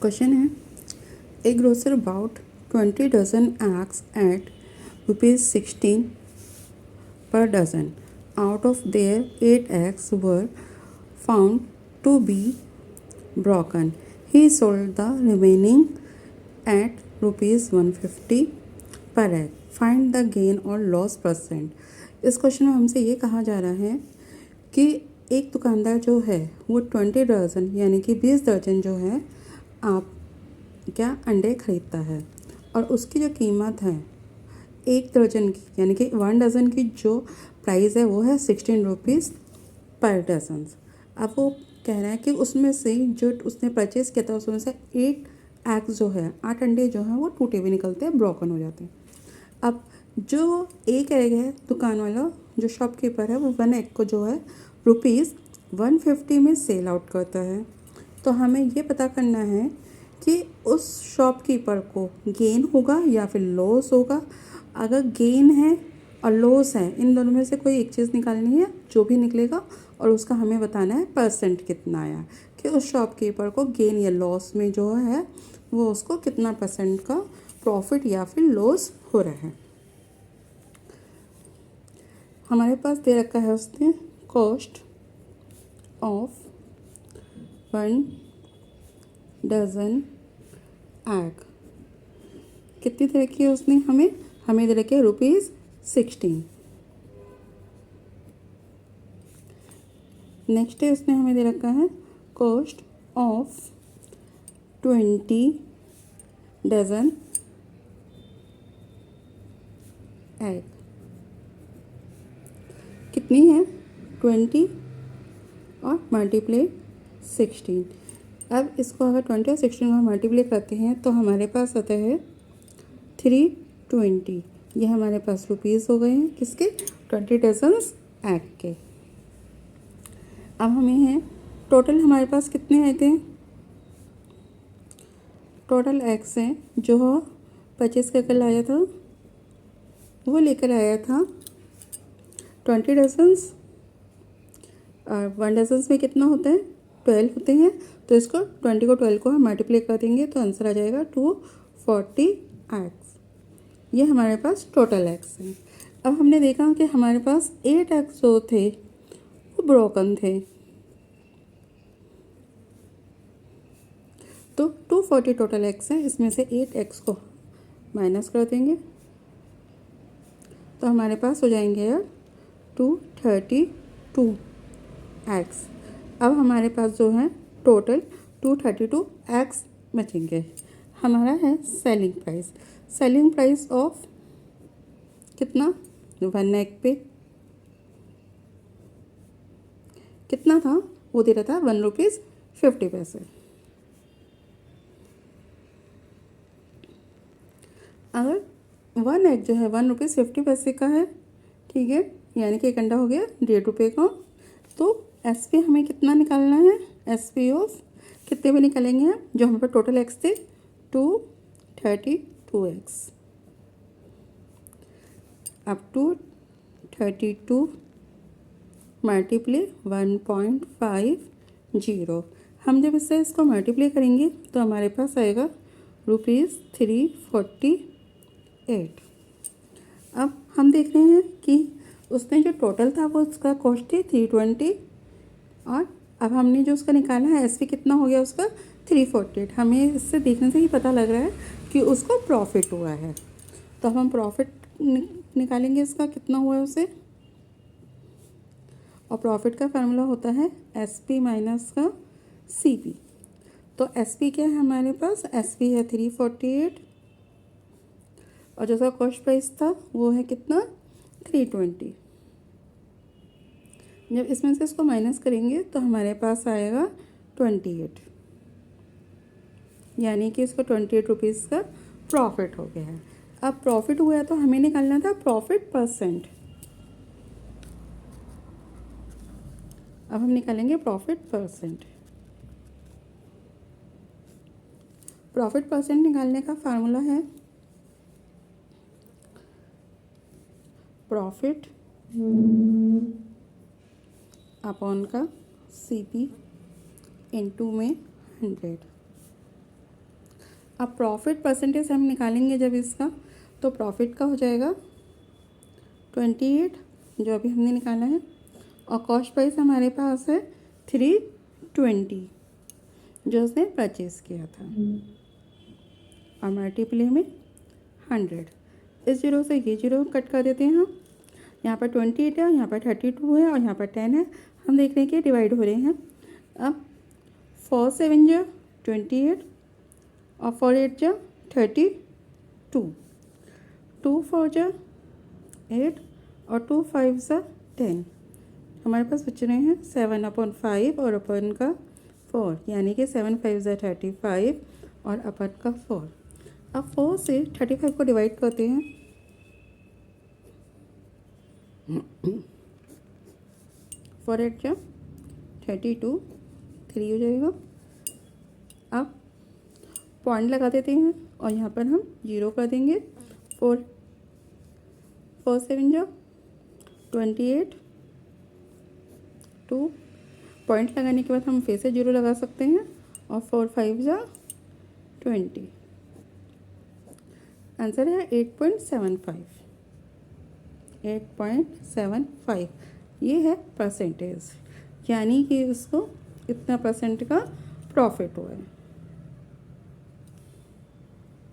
Question है, ए grocer bought 20 dozen eggs at ₹16 per dozen. Out of their 8 eggs were found to be broken. He sold the remaining at ₹150 per egg. Find the gain or loss percent. इस question में हमसे ये कहा जा रहा है कि एक दुकानदार जो है वो 20 दर्जन यानी कि 20 दर्जन जो है आप क्या अंडे खरीदता है और उसकी जो कीमत है एक दर्जन की यानी कि 1 डज़न की जो प्राइस है वो है ₹16 पर डज़न। अब वो कह रहा है कि उसमें से जो उसने परचेज़ किया था उसमें से 8 एग्स जो है 8 अंडे जो हैं वो टूटे हुए निकलते हैं, ब्रोकन हो जाते हैं। अब जो एक एग है दुकान वाला जो शॉपकीपर है वो 1 एग को जो है ₹150 में सेल आउट करता है। तो हमें ये पता करना है कि उस शॉपकीपर को गेन होगा या फिर लॉस होगा। अगर गेन है और लॉस है इन दोनों में से कोई एक चीज़ निकालनी है, जो भी निकलेगा और उसका हमें बताना है परसेंट कितना आया कि उस शॉपकीपर को गेन या लॉस में जो है वो उसको कितना परसेंट का प्रॉफिट या फिर लॉस हो रहा है। हमारे पास दे रखा है उसने कॉस्ट ऑफ 1 डज़न एग कितनी दे रखी है उसने हमें दे रखी है ₹16। नेक्स्ट है उसने हमें दे रखा है कॉस्ट ऑफ 20 डज़न एग कितनी है 20 और मल्टीप्लाई 16। अब इसको अगर 20 और 16 को मल्टीप्लाई करते हैं तो हमारे पास आता है 320। ये हमारे पास रुपीज़ हो गए हैं किसके 20 डजन्स एग के। अब हमें है टोटल हमारे पास कितने आए थे, टोटल एग्स हैं जो परचेज़ करके लाया था वो लेकर आया था 20 डजन्स और 1 डजन्स में कितना होता है 12 होते हैं। तो इसको 20 को 12 को हम मल्टीप्लाई कर देंगे तो आंसर आ जाएगा 240 एग्स। ये हमारे पास टोटल एग्स हैं। अब हमने देखा कि हमारे पास 8 एग्स जो थे वो ब्रोकन थे, तो 240 टोटल एग्स हैं। इसमें से 8 एग्स को माइनस कर देंगे तो हमारे पास हो जाएंगे यार 232 एग्स। अब हमारे पास जो है टोटल 232 एग्स बचेंगे। हमारा है सेलिंग प्राइस ऑफ कितना 1 एग पे कितना था वो दे रहा था ₹1.50। अगर 1 एग जो है ₹1.50 का है, ठीक है, यानी कि एक अंडा हो गया ₹1.5 का। तो SP हमें कितना निकालना है, SP ऑफ कितने में निकालेंगे हम, जो हमारे पास टोटल एक्स थे 232 एक्स। अब 232 मल्टीप्लाई 1.50। हम जब इसको मल्टीप्लाई करेंगे तो हमारे पास आएगा ₹348। अब हम देख रहे हैं कि उसने जो टोटल था वो उसका कॉस्ट थी 320 और अब हमने जो उसका निकाला है SP कितना हो गया उसका 348। हमें इससे देखने से ही पता लग रहा है कि उसको प्रॉफिट हुआ है। तो हम प्रॉफिट निकालेंगे इसका कितना हुआ है उसे, और प्रॉफिट का फार्मूला होता है SP माइनस का CP। तो SP क्या है हमारे पास, SP है 348 और जो उसका कॉस्ट प्राइस था वो है कितना 320। जब इसमें से इसको माइनस करेंगे तो हमारे पास आएगा 28, यानी कि इसको 28 रुपीज़ का प्रॉफिट हो गया है। अब प्रॉफिट हुआ है तो हमें निकालना था प्रॉफिट परसेंट। अब हम निकालेंगे प्रॉफिट परसेंट। प्रॉफिट परसेंट निकालने का फार्मूला है प्रॉफिट अपॉन का CP इनटू में 100। अब प्रॉफिट परसेंटेज हम निकालेंगे जब इसका, तो प्रॉफिट का हो जाएगा 28 जो अभी हमने निकाला है, और कॉस्ट प्राइस हमारे पास है 320 जो उसने परचेज़ किया था, और मल्टीप्लाई में 100। इस जीरो से ये जीरो कट कर देते हैं हम। यहाँ पर 28 है, यहाँ पर 32 है, और यहाँ पर 10 है। हम देख रहे हैं कि डिवाइड हो रहे हैं। अब 4 7 जा 28 और 4 8 जा 32, 2 4 जा 8 और 2 5 जा 10। हमारे पास बच रहे हैं 7/5 और अपन का 4, यानी कि 7 5 जा 35 और अपन का 4। अब 4 से 35 को डिवाइड करते हैं। 4 8 जा 32, 3 हो जाएगा। अब पॉइंट लगा देते हैं और यहाँ पर हम 0 कर देंगे। 4 7 जा 28, 2 पॉइंट लगाने के बाद हम फिर से 0 लगा सकते हैं, और 4 5 जा 20। आंसर है 8.75। 8.75 ये है परसेंटेज, यानी कि उसको इतना परसेंट का प्रॉफिट हुआ है।